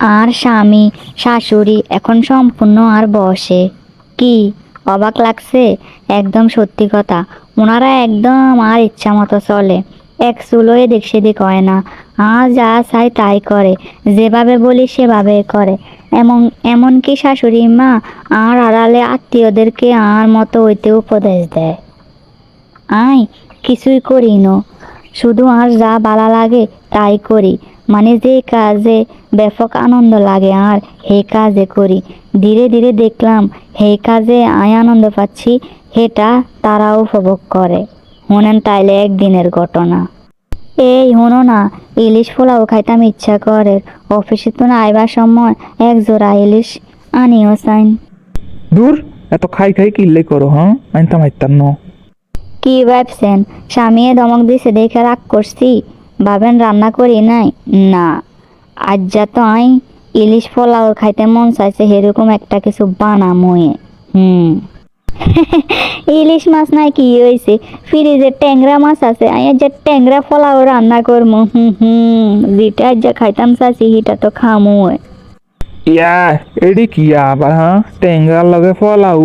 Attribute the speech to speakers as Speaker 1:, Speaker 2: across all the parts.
Speaker 1: আর স্বামী শাশুড়ি এখন সম্পূর্ণ আর বসে। কি অবাক লাগছে? একদম সত্যি কথা, ওনারা একদম আর ইচ্ছা মতো চলে, এক চুলো এদিক সেদিক হয় না। আর যা চাই তাই করে, যেভাবে বলি সেভাবে করে। এমনকি শাশুড়ি মা আর আড়ালে আত্মীয়দেরকে আর মতো হইতে উপদেশ দেয়। আই কিছুই করি ন, শুধু আর যা ভালো লাগে তাই করি। মানে যে কাজে ব্যাপক আনন্দ লাগে আর হে কাজে করি। ধীরে ধীরে দেখলাম হে কাজে আয় আনন্দ পাচ্ছি, হেটা তারা উপভোগ করে। শোনেন তাইলে একদিনের ঘটনা। এই হনো না, ইলিশ পোলাও খাইতাম ইচ্ছা করে। অফিসে তো না আইবার সময় এক জোড়া ইলিশ আনিও চাইন।
Speaker 2: দূর, এত খাই খাই কিল্লে করো, হ্যাঁ আনতাম আইতাম ন।
Speaker 1: কি ভাবছেন স্বামীয়ে ধমক দিছে দেখে রাগ করছি? ভাবেন রান্না করি নাই? না, আজ যা তো আই ইলিশ পোলাও খাইতে মন চাইছে, সেরকম একটা কিছু বানামোয়ে। হুম। ইলিশ মাছ নাই কি হয়েছে, ফ্রিজে ট্যাংরা মাছ আছে, আই যে ট্যাংরা পোলাও রান্না করবো। যেটা আজ যা খাইতাম চাইছি সেটা তো খামোয়।
Speaker 2: ইয়া, এডি কি আবার, হ্যাঁ টেঙ্গার লগে ফলাউ।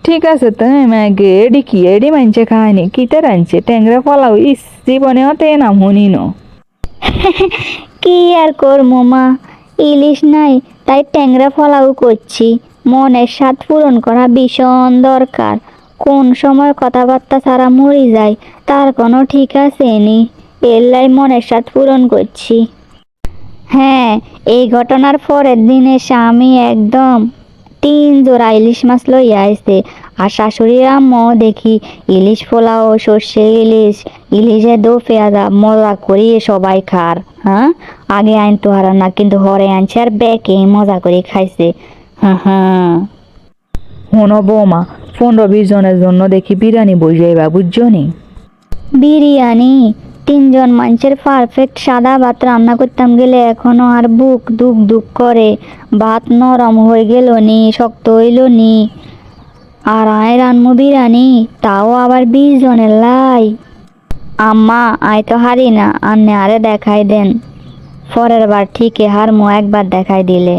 Speaker 2: ঠিক আছে তো ম্যাগে এডি কি, এডি মানছে খায়নি কিতে রাঁধছে ট্যাংরা ফলাউ, ইস জীবনে অতে নাম শুনি ন।
Speaker 1: কি আর করবো মা, ইলিশ নাই তাই ট্যাংরা পোলাও করছি। মনের স্বাদ পূরণ করা ভীষণ দরকার। কোন সময় কথাবার্তা ছাড়া মরে যায় তার কোনো ঠিক আছে নি, এলাই মনের স্বাদ পূরণ করছি। হ্যাঁ, এই ঘটনার পরের দিনে স্বামী একদম 3 জোড়া ইলিশ মাছ লইয়া আইছে। আর শাশুড়ির আম্মু দেখি ইলিশ পোলাও, সর্ষে ইলিশ, ইলিশে দো পেঁয়াজা মজা করিয়ে সবাই খার। হ্যাঁ, আগে আইন তো হারা না, কিন্তু হরে আনছে আর বেকে মজা করে খাইছে। হ্যাঁ হ্যাঁ।
Speaker 2: শোনো বৌমা, 15-20 জনের জন্য দেখি বিরিয়ানি বইজাইবা বুঝছো নি।
Speaker 1: বিরিয়ানি? 3 জন মানুষের পারফেক্ট সাদা ভাত রান্না করতাম গেলে এখনো আর বুক দুক দুক করে। ভাত নরম হয়ে গেল নি, শক্ত হইল নি, আর আয় রানমু বিরিয়ানি, তাও আবার 20 জনের লাই। আম্মা আয় তো হারি না, আন্নে আরে দেখাই দেন। পরের বার ঠিকই হারমু একবার দেখাই দিলে।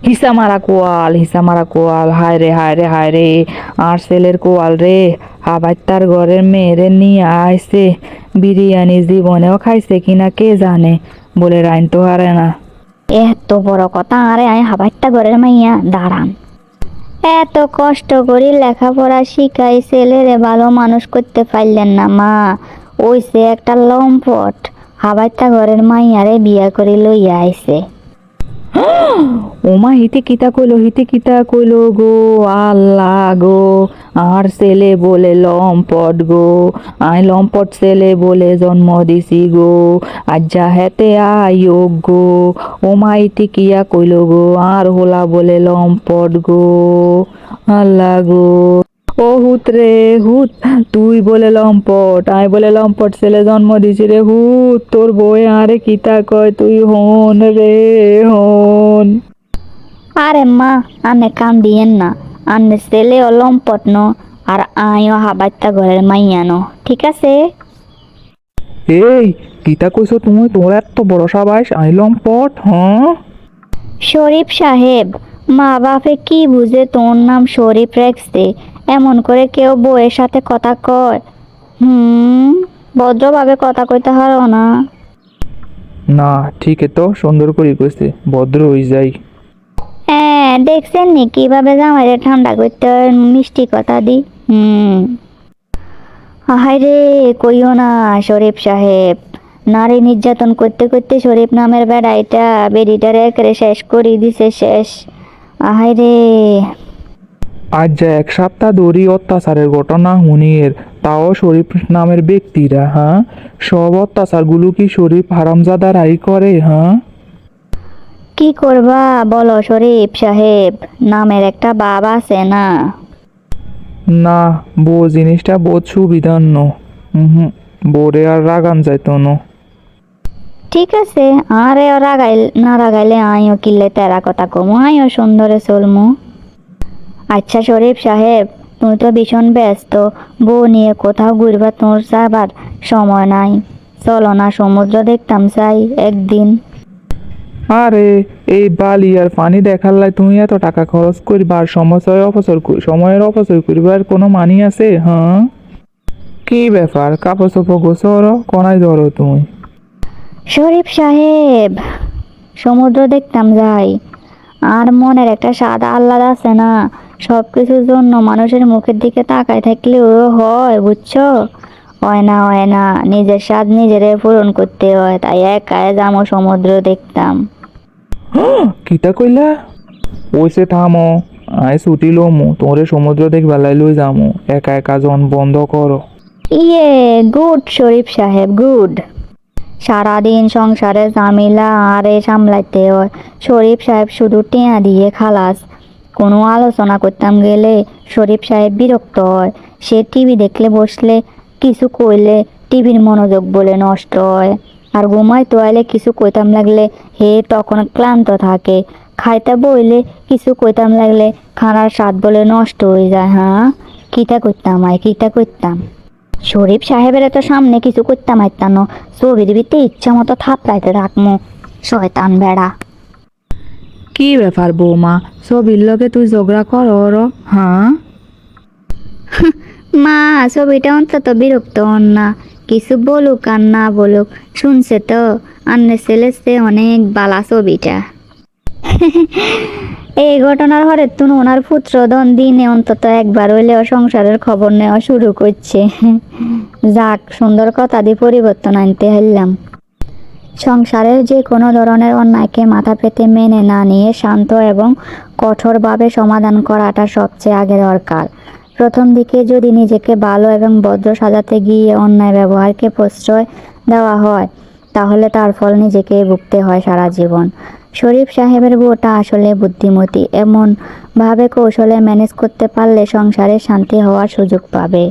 Speaker 2: হিসা মারা কোয়াল, হায় রে হায় রে হায় রে, আর ছেলের কোয়াল রে, আবার তার ঘরের মেয়েরে নিয়ে আইছে, বিরিয়ানি জীবনেও খাইছে কিনা কে জানে, বলে রাইন তো হারে না।
Speaker 1: এত বড় কথা আরে আয় হাবাইটা ঘরের মাইয়া দাঁড়ান। এত কষ্ট করে লেখাপড়া শিখাই ছেলেরে ভালো মানুষ করতে পারলেন না মা, ওইসে একটা লম্পট হাবাইটা ঘরের মাইয়ারে বিয়া করে লইয়া আইছে।
Speaker 2: ওমা হিতে কিতা কইলো গো, আল্লাহ গো, আর ছেলে বলে লম্পট গো, আই লম্পট ছেলে বলে জন্ম দিছি গো, আর যা হেতে আয়োগ গো, ওমা হিতে কিয়া কইলো গো, আর হোলা বলে লম্পট গো, আল্লাহ গো। ও হুত রে হুত, তুই বলে লম্পট, আই বলে লম্পট ছেলে জন্ম দিছি রে হুত, তোর বই আরে কিতা কয় তুই হন রে হন।
Speaker 1: আরে মা, আনে কান দিয়েন না, আনে ছেলে লম্পট ন, আর আইও হাবাইটা ঘরের মাইয়া ন, ঠিক আছে?
Speaker 2: এই কিতা কইছো তুমি, তোমার এত বড় সাবাস, আই লম্পট, হ্যাঁ?
Speaker 1: শরীফ সাহেব, মা বাপে কি বুঝে তোর নাম শরীফ রাখছে? এমন করে কেউ বউয়ের সাথে কথা কয়? ভদ্রভাবে কথা কইতে হারো না?
Speaker 2: না ঠিক তো সুন্দর করে কইছে, ভদ্র হই যাই।
Speaker 1: হ্যাঁ, দেখছেন নি কিভাবে জামাইরে ঠান্ডা করতে হয় মিষ্টি কথা দি। হায় রে, কইও না শরীফ সাহেব, নারী নির্যাতন করতে করতে শরীফ নামের বেড়াইটা বেডিটারে একেবারে শেষ করে দিছে, শেষ। হায় রে।
Speaker 2: আজ যা 1 সপ্তাহ ধরে অত্যাচারের ঘটনা হুনিয়ের, তাও শরীফ নামের ব্যক্তিরা, হ্যাঁ সব অত্যাচারগুলো কি শরীফ হারামজাদারাই করে, হ্যাঁ?
Speaker 1: কি করবা বলো শরীফ সাহেব, নামের একটা বাবা আছে না?
Speaker 2: না, বউ জিনিসটা বোধ সুবিধার ন, বোরে আর রাগান যাইতো ন।
Speaker 1: ঠিক আছে, আরে রাগাইল না রাগাইলে আইও কিল্লে তেরা কথা কমু, আইও সুন্দরে চলমু। আচ্ছা শরীফ সাহেব, তুমি তো ভীষণ ব্যস্ত, বউ নিয়ে কোথাও ঘুরবা তোর যাবার সময় নাই, চলো না সমুদ্র দেখতাম চাই একদিন।
Speaker 3: আরে এই বালি আর পানি দেখার লাই তুমি এত টাকা খরচ করিবার সময়ের অপচয় করিবার কোনো মানি আছে? হ্যাঁ, কি ব্যাপার, কাপড় চোপড় গোছর কোনায় ধরো তুমি?
Speaker 1: শরীফ সাহেব, সমুদ্র দেখতাম যাই, আর মনের একটা স্বাদ আহ্লাদ আছে না, সব কিছুর জন্য মানুষের মুখের দিকে তাকায় থাকলেও হয়, বুঝছো? হয় না, নিজের স্বাদ নিজেরে পূরণ করতে হয়, তাই একাই যাবো সমুদ্র দেখতাম।
Speaker 3: কিতা কইলা? ওইসে থামো, আয় ছুটি লমু, তোরে সমুদ্র দেখবার লাই লই যামু, একা একা জন বন্ধ করো।
Speaker 1: ইয়ে, গুড শরীফ সাহেব, গুড। সারাদিন সংসারে ঝামেলা আরে সামলাইতে হয়, শরীফ সাহেব শুধু টেয়া দিয়ে খালাস। কোনো আলোচনা করতাম গেলে শরীফ সাহেব বিরক্ত হয়, সে টিভি দেখলে বসলে কিছু কইলে টিভির মনোযোগ বলে নষ্ট হয়, আর ঘুমাইতে আইলে কিছু কইতাম লাগলে হে তখন ক্লান্ত থাকে, খাইতে বইলে কিছু কইতাম লাগলে খানার স্বাদ বলে নষ্ট হয়ে যায়। হ্যাঁ, কিতা করতাম শরীফ সাহেবের এত সামনে কিছু করতাম আইতানো, ছবির ভিতরে ইচ্ছা মতো থাপড়াইতে রাখমু, শয়তান বেড়া।
Speaker 2: কি ব্যাপার বৌমা, ছবির লগে তুই ঝগড়া কর? হ্যাঁ,
Speaker 1: মা, ছবিটা অন্তত বিরক্ত হন না, কিছু বলুক আর না বলুক, শুনছে তো আন্নের ছেলে সে অনেক বালা ছবিটা। এই ঘটনার হরে তুন ওনার পুত্রধন দিনে অন্তত একবার হইলেও সংসারের খবর নেওয়া শুরু করছে। যাক, সুন্দর কথা দিয়ে পরিবর্তন আনতে হইলাম। সংসারের যে কোনো ধরনের অন্যায়কে মাথা পেতে মেনে না নিয়ে শান্ত এবং কঠোরভাবে সমাধান করাটা সবচেয়ে আগে দরকার। প্রথম দিকে যদি নিজেকে ভালো এবং ভদ্র সাজাতে গিয়ে অন্যায় ব্যবহারকে প্রশ্রয় দেওয়া হয়, তাহলে তার ফল নিজেকে ভুগতে হয় সারা জীবন। শরীফ সাহেবের বউটা আসলে বুদ্ধিমতী, এমন ভাবে কৌশলে ম্যানেজ করতে পারলে সংসারে শান্তি হওয়ার সুযোগ পাবে।